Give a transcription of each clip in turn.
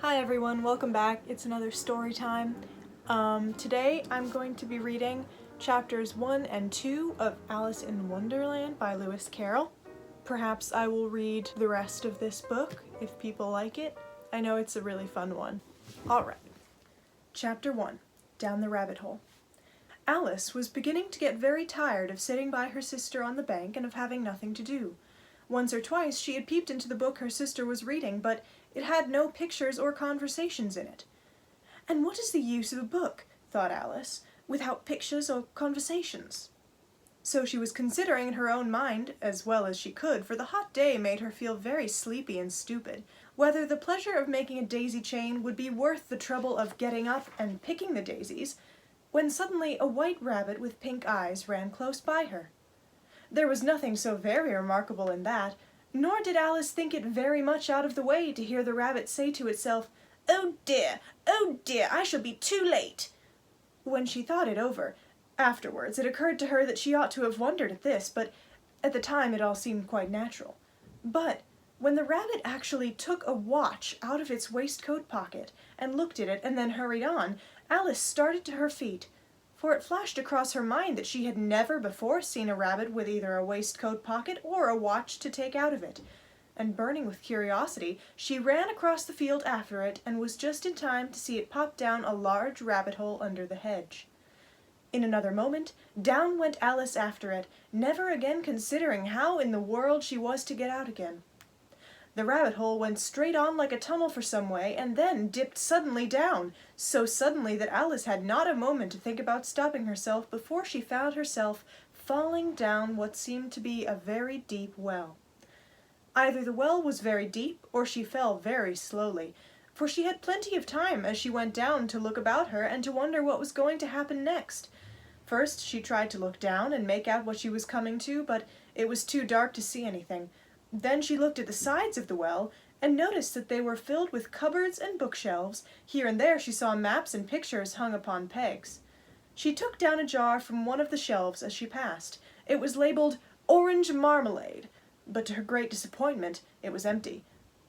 Hi everyone, welcome back. It's another story time. Today I'm going to be reading chapters 1 and 2 of Alice in Wonderland by Lewis Carroll. Perhaps I will read the rest of this book if people like it. I know it's a really fun one. Alright. Chapter 1. Down the Rabbit Hole. Alice was beginning to get very tired of sitting by her sister on the bank and of having nothing to do. Once or twice she had peeped into the book her sister was reading, but it had no pictures or conversations in it. And what is the use of a book, thought Alice, without pictures or conversations? So she was considering in her own mind, as well as she could, for the hot day made her feel very sleepy and stupid, whether the pleasure of making a daisy chain would be worth the trouble of getting up and picking the daisies, when suddenly a white rabbit with pink eyes ran close by her. There was nothing so very remarkable in that, nor did Alice think it very much out of the way to hear the rabbit say to itself, oh dear, I shall be too late." When she thought it over, afterwards it occurred to her that she ought to have wondered at this, but at the time it all seemed quite natural. But when the rabbit actually took a watch out of its waistcoat pocket and looked at it and then hurried on, Alice started to her feet, for it flashed across her mind that she had never before seen a rabbit with either a waistcoat pocket or a watch to take out of it, and burning with curiosity, she ran across the field after it and was just in time to see it pop down a large rabbit hole under the hedge. In another moment, down went Alice after it, never again considering how in the world she was to get out again. The rabbit hole went straight on like a tunnel for some way, and then dipped suddenly down, so suddenly that Alice had not a moment to think about stopping herself before she found herself falling down what seemed to be a very deep well. Either the well was very deep, or she fell very slowly, for she had plenty of time as she went down to look about her and to wonder what was going to happen next. First she tried to look down and make out what she was coming to, but it was too dark to see anything. Then she looked at the sides of the well, and noticed that they were filled with cupboards and bookshelves. Here and there she saw maps and pictures hung upon pegs. She took down a jar from one of the shelves as she passed. It was labeled Orange Marmalade, but to her great disappointment it was empty.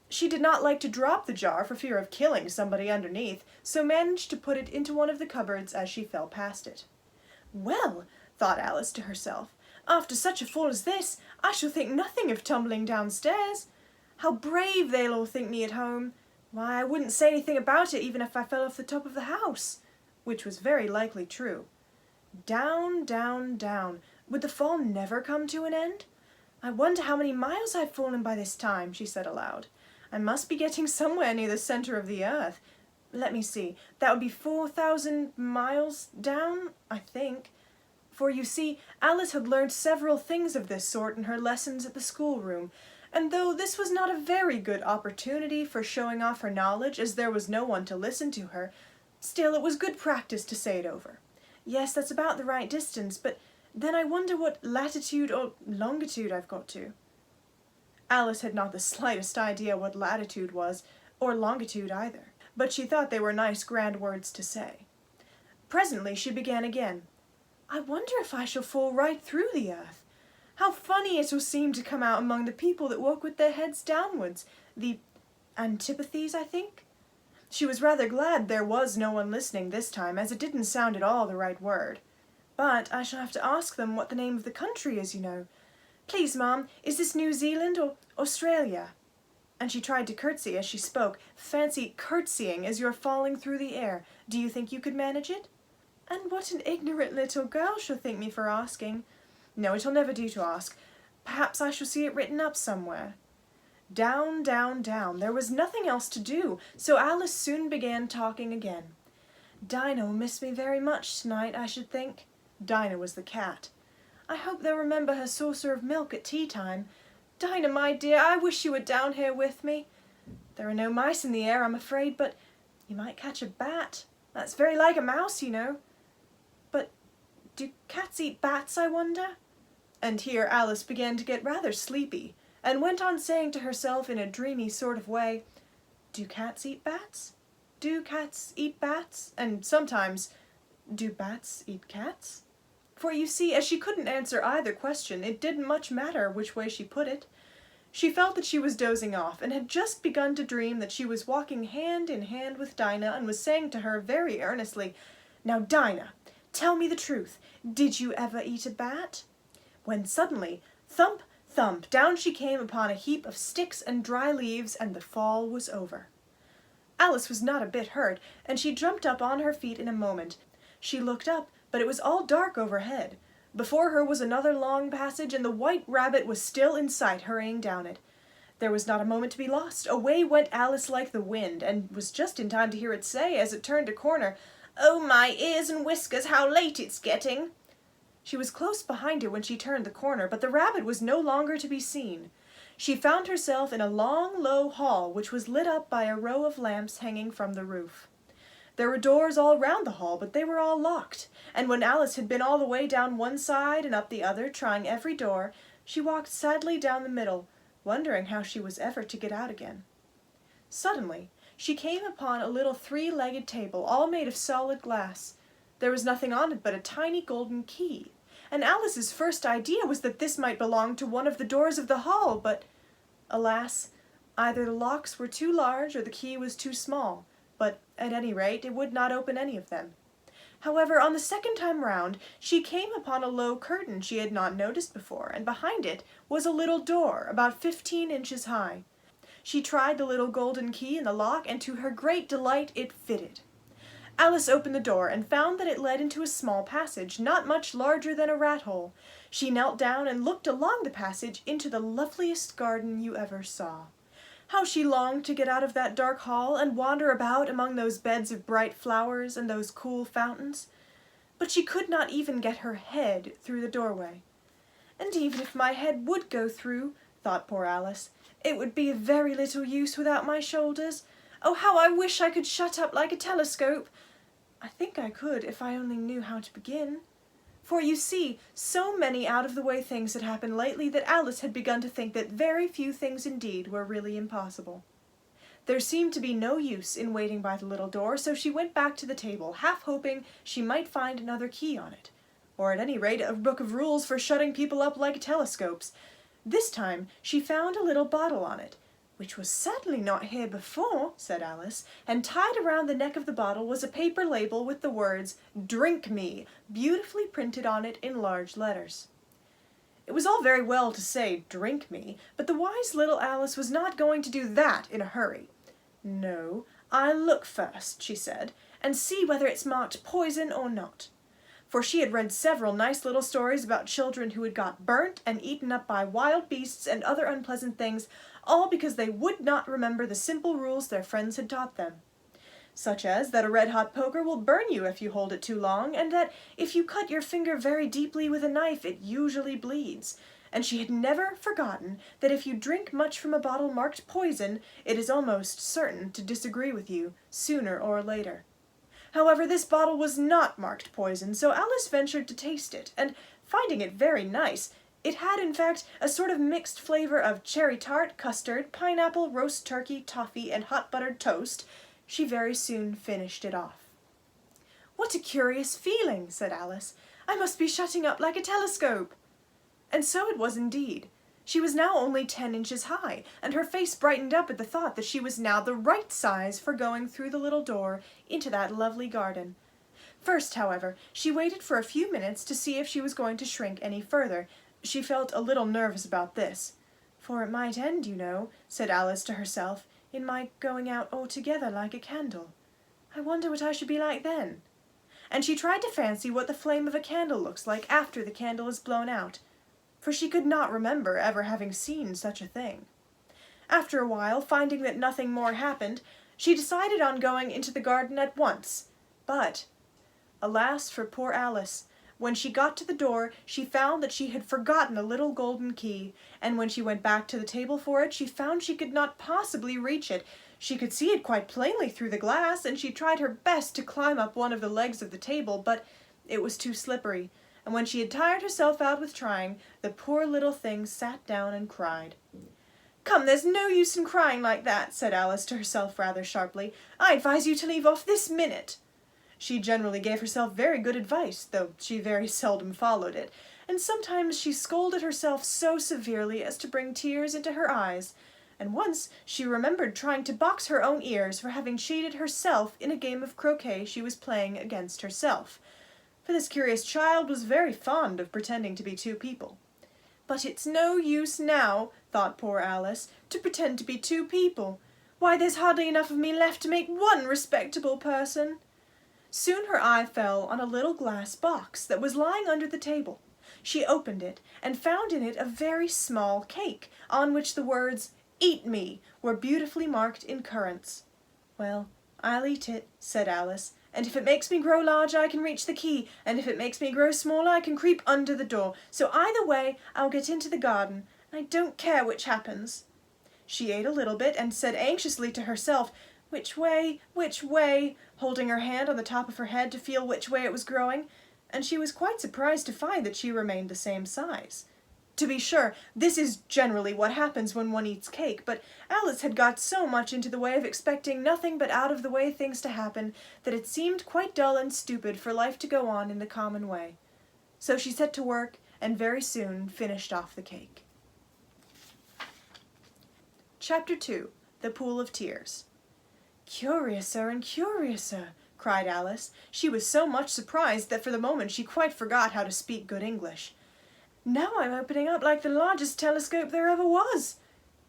She did not like to drop the jar for fear of killing somebody underneath, so managed to put it into one of the cupboards as she fell past it. "Well," thought Alice to herself, "after such a fall as this, I shall think nothing of tumbling downstairs. How brave they'll all think me at home! Why, I wouldn't say anything about it even if I fell off the top of the house," which was very likely true. Down, down, down. Would the fall never come to an end? "I wonder how many miles I've fallen by this time," she said aloud. "I must be getting somewhere near the center of the earth. Let me see, that would be 4,000 miles down, I think." For you see, Alice had learned several things of this sort in her lessons at the schoolroom, and though this was not a very good opportunity for showing off her knowledge, as there was no one to listen to her, still it was good practice to say it over. "Yes, that's about the right distance, but then I wonder what latitude or longitude I've got to." Alice had not the slightest idea what latitude was, or longitude either, but she thought they were nice grand words to say. Presently she began again. "I wonder if I shall fall right through the earth. How funny it will seem to come out among the people that walk with their heads downwards, the antipathies, I think." She was rather glad there was no one listening this time, as it didn't sound at all the right word. "But I shall have to ask them what the name of the country is, you know. Please, Ma'am, is this New Zealand or Australia?" And she tried to curtsy as she spoke. Fancy curtsying as you're falling through the air. Do you think you could manage it? "And what an ignorant little girl she'll think me for asking. No, it'll never do to ask. Perhaps I shall see it written up somewhere." Down, down, down. There was nothing else to do, so Alice soon began talking again. "Dinah will miss me very much tonight, I should think." Dinah was the cat. "I hope they'll remember her saucer of milk at tea time. Dinah, my dear, I wish you were down here with me. There are no mice in the air, I'm afraid, but you might catch a bat. That's very like a mouse, you know. But do cats eat bats, I wonder?" And here Alice began to get rather sleepy, and went on saying to herself in a dreamy sort of way, "Do cats eat bats? Do cats eat bats? And sometimes, do bats eat cats?" For you see, as she couldn't answer either question, it didn't much matter which way she put it. She felt that she was dozing off, and had just begun to dream that she was walking hand in hand with Dinah, and was saying to her very earnestly, "Now, Dinah, tell me the truth. Did you ever eat a bat?" When suddenly, thump, thump, down she came upon a heap of sticks and dry leaves, and the fall was over. Alice was not a bit hurt, and she jumped up on her feet in a moment. She looked up, but it was all dark overhead. Before her was another long passage, and the White Rabbit was still in sight, hurrying down it. There was not a moment to be lost. Away went Alice like the wind, and was just in time to hear it say, as it turned a corner, "Oh, my ears and whiskers, how late it's getting!" She was close behind her when she turned the corner, but the rabbit was no longer to be seen. She found herself in a long, low hall, which was lit up by a row of lamps hanging from the roof. There were doors all round the hall, but they were all locked, and when Alice had been all the way down one side and up the other, trying every door, she walked sadly down the middle, wondering how she was ever to get out again. Suddenly, she came upon a little three-legged table, all made of solid glass. There was nothing on it but a tiny golden key, and Alice's first idea was that this might belong to one of the doors of the hall, but, alas, either the locks were too large or the key was too small, but, at any rate, it would not open any of them. However, on the second time round, she came upon a low curtain she had not noticed before, and behind it was a little door, about 15 inches high. She tried the little golden key in the lock, and to her great delight it fitted. Alice opened the door, and found that it led into a small passage, not much larger than a rat-hole. She knelt down and looked along the passage into the loveliest garden you ever saw. How she longed to get out of that dark hall and wander about among those beds of bright flowers and those cool fountains. But she could not even get her head through the doorway. "And even if my head would go through," thought poor Alice, "it would be of very little use without my shoulders. Oh, how I wish I could shut up like a telescope! I think I could if I only knew how to begin." For you see, so many out-of-the-way things had happened lately that Alice had begun to think that very few things indeed were really impossible. There seemed to be no use in waiting by the little door, so she went back to the table, half hoping she might find another key on it, or at any rate a book of rules for shutting people up like telescopes. This time she found a little bottle on it, "which was certainly not here before," said Alice, and tied around the neck of the bottle was a paper label with the words, "Drink Me," beautifully printed on it in large letters. It was all very well to say, "Drink me," but the wise little Alice was not going to do that in a hurry. "No, I'll look first," she said, "and see whether it's marked poison or not." For she had read several nice little stories about children who had got burnt and eaten up by wild beasts and other unpleasant things, all because they would not remember the simple rules their friends had taught them. Such as that a red-hot poker will burn you if you hold it too long, and that if you cut your finger very deeply with a knife it usually bleeds. And she had never forgotten that if you drink much from a bottle marked poison, it is almost certain to disagree with you, sooner or later. However, this bottle was not marked poison, so Alice ventured to taste it, and, finding it very nice, it had in fact a sort of mixed flavor of cherry tart, custard, pineapple, roast turkey, toffee, and hot buttered toast, she very soon finished it off. "What a curious feeling," said Alice. "I must be shutting up like a telescope." And so it was indeed. She was now only 10 inches high, and her face brightened up at the thought that she was now the right size for going through the little door into that lovely garden. First, however, she waited for a few minutes to see if she was going to shrink any further. She felt a little nervous about this. "For it might end, you know," said Alice to herself, "in my going out altogether like a candle. I wonder what I should be like then." And she tried to fancy what the flame of a candle looks like after the candle is blown out, for she could not remember ever having seen such a thing. After a while, finding that nothing more happened, she decided on going into the garden at once, but, alas for poor Alice, when she got to the door she found that she had forgotten a little golden key, and when she went back to the table for it she found she could not possibly reach it. She could see it quite plainly through the glass, and she tried her best to climb up one of the legs of the table, but it was too slippery, and when she had tired herself out with trying, the poor little thing sat down and cried. "Come, there's no use in crying like that," said Alice to herself rather sharply. "I advise you to leave off this minute." She generally gave herself very good advice, though she very seldom followed it, and sometimes she scolded herself so severely as to bring tears into her eyes, and once she remembered trying to box her own ears for having cheated herself in a game of croquet she was playing against herself, for this curious child was very fond of pretending to be two people. But it's no use now, thought poor Alice, to pretend to be two people. Why, there's hardly enough of me left to make one respectable person. Soon her eye fell on a little glass box that was lying under the table. She opened it and found in it a very small cake, on which the words, "Eat me," were beautifully marked in currants. "Well, I'll eat it," said Alice, "and if it makes me grow larger I can reach the key, and if it makes me grow smaller I can creep under the door. So either way I'll get into the garden, and I don't care which happens." She ate a little bit and said anxiously to herself, "Which way, holding her hand on the top of her head to feel which way it was growing, and she was quite surprised to find that she remained the same size. To be sure, this is generally what happens when one eats cake, but Alice had got so much into the way of expecting nothing but out-of-the-way things to happen that it seemed quite dull and stupid for life to go on in the common way. So she set to work and very soon finished off the cake. Chapter 2. The Pool of Tears. "Curiouser and curiouser," cried Alice. She was so much surprised that for the moment she quite forgot how to speak good English. "Now I'm opening up like the largest telescope there ever was.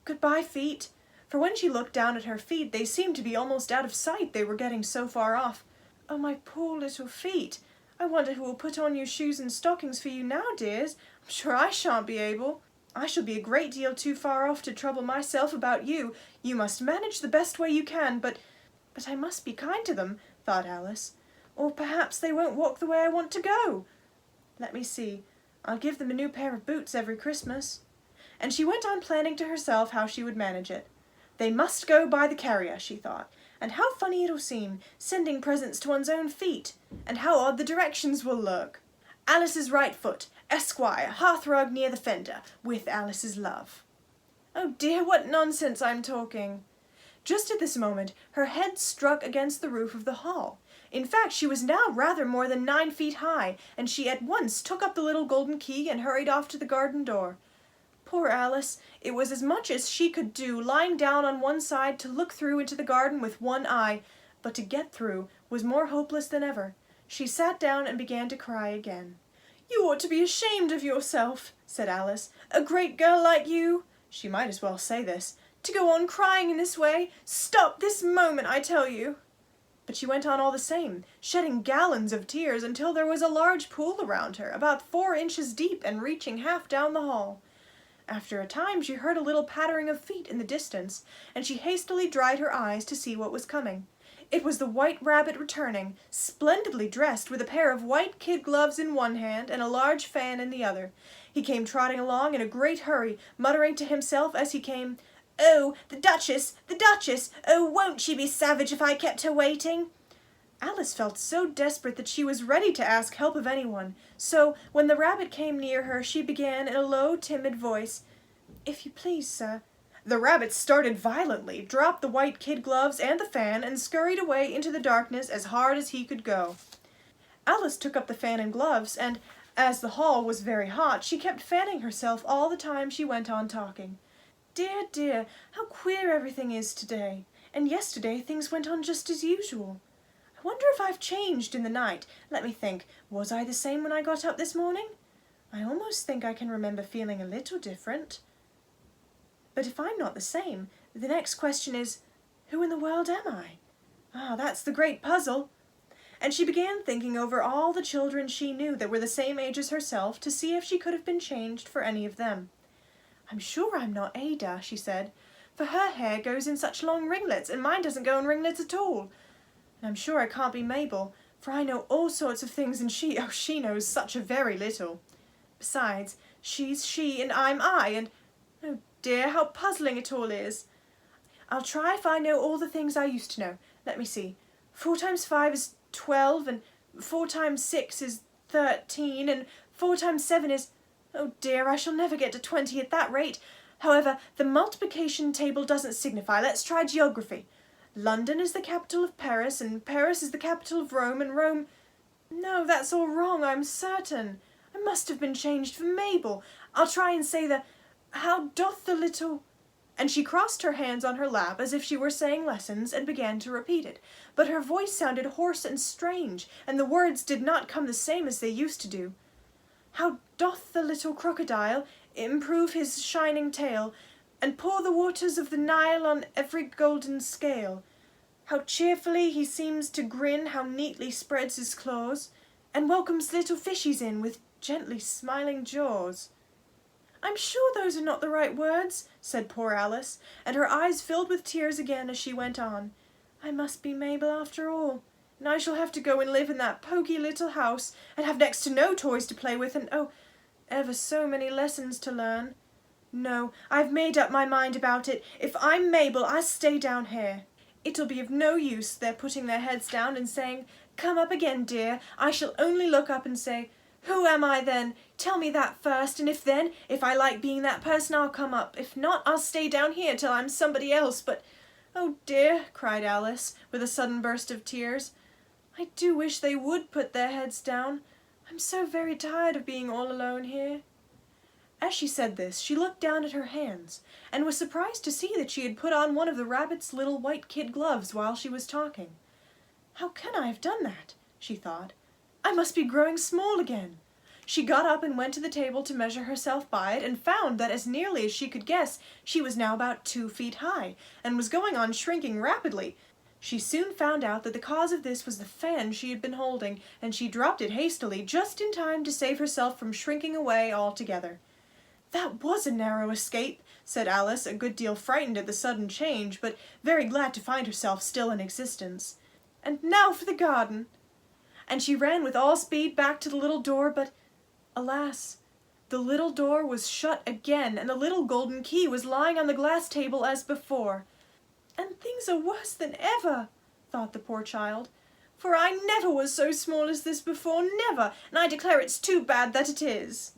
Goodbye, feet." For when she looked down at her feet, they seemed to be almost out of sight, they were getting so far off. "Oh, my poor little feet. I wonder who will put on your shoes and stockings for you now, dears. I'm sure I shan't be able. I shall be a great deal too far off to trouble myself about you. You must manage the best way you can, but I must be kind to them," thought Alice, "or perhaps they won't walk the way I want to go. Let me see. I'll give them a new pair of boots every Christmas." And she went on planning to herself how she would manage it. They must go by the carrier, she thought, and how funny it'll seem, sending presents to one's own feet, and how odd the directions will look. "Alice's right foot, Esquire, hearthrug near the fender, with Alice's love." Oh dear, what nonsense I'm talking! Just at this moment her head struck against the roof of the hall. In fact, she was now rather more than 9 feet high, and she at once took up the little golden key and hurried off to the garden door. Poor Alice! It was as much as she could do, lying down on one side, to look through into the garden with one eye, but to get through was more hopeless than ever. She sat down and began to cry again. "You ought to be ashamed of yourself," said Alice. "A great girl like you," she might as well say this, "to go on crying in this way. Stop this moment, I tell you." But she went on all the same, shedding gallons of tears until there was a large pool around her, about 4 inches deep and reaching half down the hall. After a time she heard a little pattering of feet in the distance, and she hastily dried her eyes to see what was coming. It was the White Rabbit returning, splendidly dressed, with a pair of white kid gloves in one hand and a large fan in the other. He came trotting along in a great hurry, muttering to himself as he came, "Oh, the Duchess! The Duchess! Oh, won't she be savage if I kept her waiting?" Alice felt so desperate that she was ready to ask help of anyone, so when the rabbit came near her she began in a low, timid voice, "If you please, sir." The rabbit started violently, dropped the white kid gloves and the fan, and scurried away into the darkness as hard as he could go. Alice took up the fan and gloves, and as the hall was very hot, she kept fanning herself all the time she went on talking. "Dear, dear, how queer everything is today, and yesterday things went on just as usual. I wonder if I've changed in the night. Let me think, was I the same when I got up this morning? I almost think I can remember feeling a little different. But if I'm not the same, the next question is, who in the world am I? Ah, that's the great puzzle." And she began thinking over all the children she knew that were the same age as herself, to see if she could have been changed for any of them. "I'm sure I'm not Ada," she said, "for her hair goes in such long ringlets, and mine doesn't go in ringlets at all. And I'm sure I can't be Mabel, for I know all sorts of things, and she knows such a very little. Besides, she's she and I'm I, and oh dear, how puzzling it all is. I'll try if I know all the things I used to know. Let me see. 4 times 5 is 12, and 4 times 6 is 13, and 4 times 7 is... Oh dear, I shall never get to 20 at that rate. However, the multiplication table doesn't signify. Let's try geography. London is the capital of Paris, and Paris is the capital of Rome, and Rome... No, that's all wrong, I'm certain. I must have been changed for Mabel. I'll try and say the, how doth the little... And she crossed her hands on her lap as if she were saying lessons and began to repeat it. But her voice sounded hoarse and strange, and the words did not come the same as they used to do. How doth the little crocodile improve his shining tail, and pour the waters of the Nile on every golden scale? How cheerfully he seems to grin, how neatly spreads his claws, and welcomes little fishies in with gently smiling jaws. I'm sure those are not the right words, said poor Alice, and her eyes filled with tears again as she went on. I must be Mabel after all, and I shall have to go and live in that poky little house, and have next to no toys to play with, and oh, ever so many lessons to learn. No, I've made up my mind about it. If I'm Mabel, I'll stay down here. It'll be of no use their putting their heads down and saying, Come up again, dear. I shall only look up and say, Who am I then? Tell me that first, and if I like being that person, I'll come up. If not, I'll stay down here till I'm somebody else. But, oh dear, cried Alice, with a sudden burst of tears. I do wish they would put their heads down. I'm so very tired of being all alone here. As she said this, she looked down at her hands, and was surprised to see that she had put on one of the rabbit's little white kid gloves while she was talking. How can I have done that? She thought. I must be growing small again. She got up and went to the table to measure herself by it, and found that as nearly as she could guess, she was now about 2 feet high, and was going on shrinking rapidly. She soon found out that the cause of this was the fan she had been holding, and she dropped it hastily, just in time to save herself from shrinking away altogether. That was a narrow escape, said Alice, a good deal frightened at the sudden change, but very glad to find herself still in existence. And now for the garden. And she ran with all speed back to the little door, but, alas, the little door was shut again, and the little golden key was lying on the glass table as before. And things are worse than ever, thought the poor child, for I never was so small as this before, never, and I declare it's too bad that it is.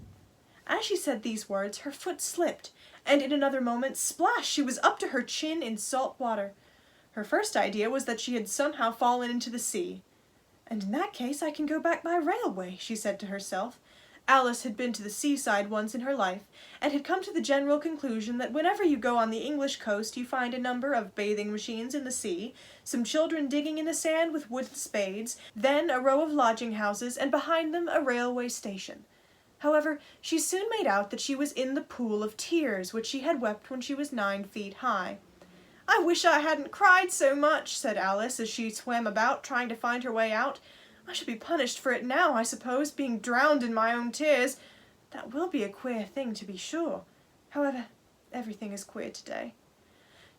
As she said these words, her foot slipped, and in another moment, splash, she was up to her chin in salt water. Her first idea was that she had somehow fallen into the sea. And in that case I can go back by railway, she said to herself. Alice had been to the seaside once in her life, and had come to the general conclusion that whenever you go on the English coast you find a number of bathing machines in the sea, some children digging in the sand with wooden spades, then a row of lodging houses, and behind them a railway station. However, she soon made out that she was in the pool of tears, which she had wept when she was 9 feet high. I wish I hadn't cried so much, said Alice, as she swam about, trying to find her way out. I shall be punished for it now, I suppose, being drowned in my own tears. That will be a queer thing, to be sure. However, everything is queer today.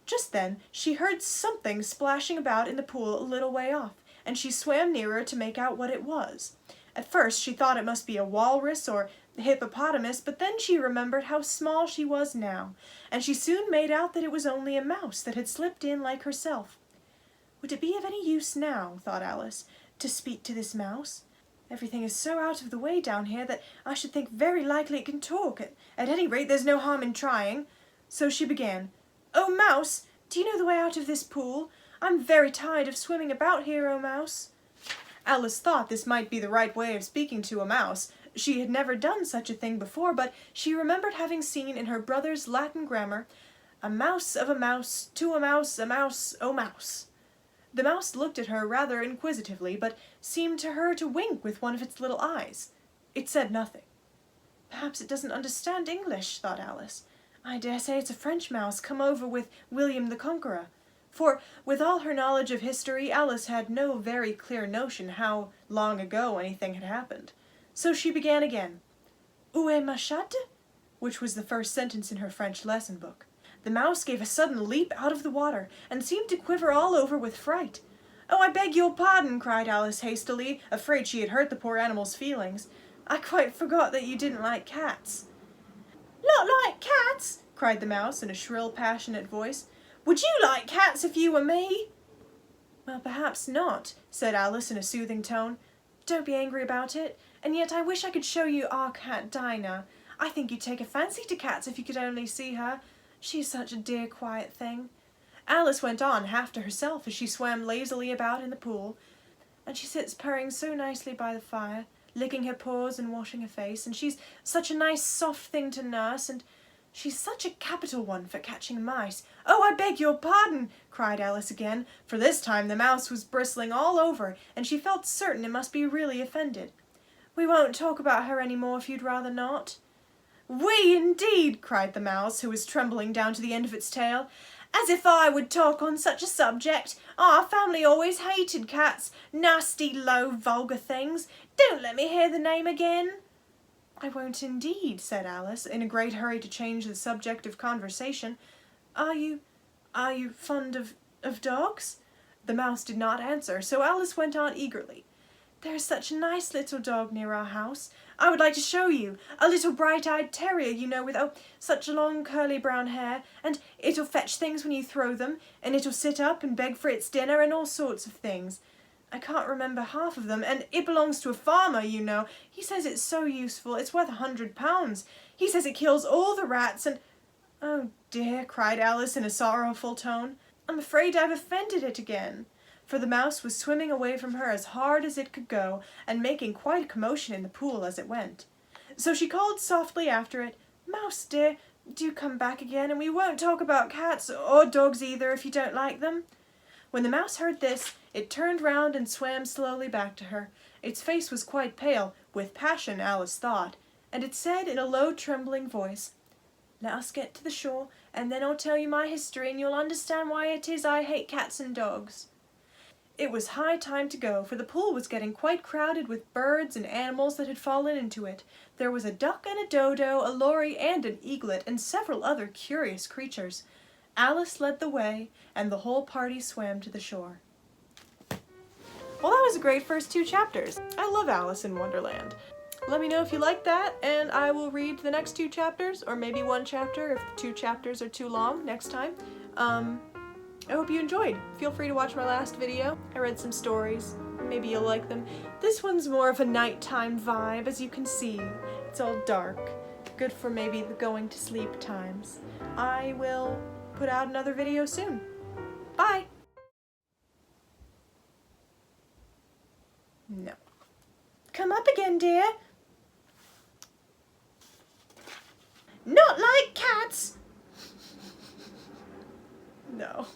Just then she heard something splashing about in the pool a little way off, and she swam nearer to make out what it was. At first she thought it must be a walrus or a hippopotamus, but then she remembered how small she was now, and she soon made out that it was only a mouse that had slipped in like herself. Would it be of any use now, thought Alice, to speak to this mouse? Everything is so out of the way down here that I should think very likely it can talk. At any rate, there's no harm in trying. So she began, Oh, mouse, do you know the way out of this pool? I'm very tired of swimming about here, oh, mouse. Alice thought this might be the right way of speaking to a mouse. She had never done such a thing before, but she remembered having seen in her brother's Latin grammar, a mouse of a mouse, to a mouse, oh mouse. The mouse looked at her rather inquisitively, but seemed to her to wink with one of its little eyes. It said nothing. Perhaps it doesn't understand English, thought Alice. I dare say it's a French mouse come over with William the Conqueror. For, with all her knowledge of history, Alice had no very clear notion how long ago anything had happened. So she began again, Où est ma chatte? Which was the first sentence in her French lesson book. The mouse gave a sudden leap out of the water, and seemed to quiver all over with fright. Oh, I beg your pardon, cried Alice hastily, afraid she had hurt the poor animal's feelings. I quite forgot that you didn't like cats. Not like cats? Cried the mouse in a shrill, passionate voice. Would you like cats if you were me? Well, perhaps not, said Alice in a soothing tone. Don't be angry about it, and yet I wish I could show you our cat Dinah. I think you'd take a fancy to cats if you could only see her. She's such a dear, quiet thing. Alice went on, half to herself, as she swam lazily about in the pool. And she sits purring so nicely by the fire, licking her paws and washing her face, and she's such a nice soft thing to nurse, and she's such a capital one for catching mice. Oh, I beg your pardon, cried Alice again, for this time the mouse was bristling all over, and she felt certain it must be really offended. We won't talk about her any more if you'd rather not. We indeed, cried the mouse, who was trembling down to the end of its tail. As if I would talk on such a subject. Our family always hated cats. Nasty, low, vulgar things. Don't let me hear the name again. I won't indeed, said Alice, in a great hurry to change the subject of conversation. Are you fond of dogs? The mouse did not answer, so Alice went on eagerly. There's such a nice little dog near our house. I would like to show you. A little bright-eyed terrier, you know, with, such long curly brown hair, and it'll fetch things when you throw them, and it'll sit up and beg for its dinner and all sorts of things. I can't remember half of them, and it belongs to a farmer, you know. He says it's so useful, it's worth £100. He says it kills all the rats, and... Oh dear, cried Alice in a sorrowful tone. I'm afraid I've offended it again. For the mouse was swimming away from her as hard as it could go, and making quite a commotion in the pool as it went. So she called softly after it, Mouse dear, do come back again, and we won't talk about cats, or dogs either, if you don't like them. When the mouse heard this, it turned round and swam slowly back to her. Its face was quite pale, with passion, Alice thought, and it said in a low, trembling voice, Let us get to the shore, and then I'll tell you my history, and you'll understand why it is I hate cats and dogs. It was high time to go, for the pool was getting quite crowded with birds and animals that had fallen into it. There was a duck and a dodo, a lory and an eaglet, and several other curious creatures. Alice led the way, and the whole party swam to the shore. Well, that was a great first 2 chapters. I love Alice in Wonderland. Let me know if you like that, and I will read the next 2 chapters, or maybe 1 chapter if 2 chapters are too long next time. I hope you enjoyed. Feel free to watch my last video. I read some stories. Maybe you'll like them. This one's more of a nighttime vibe, as you can see. It's all dark. Good for maybe the going to sleep times. I will put out another video soon. Bye! No. Come up again, dear. Not like cats! No.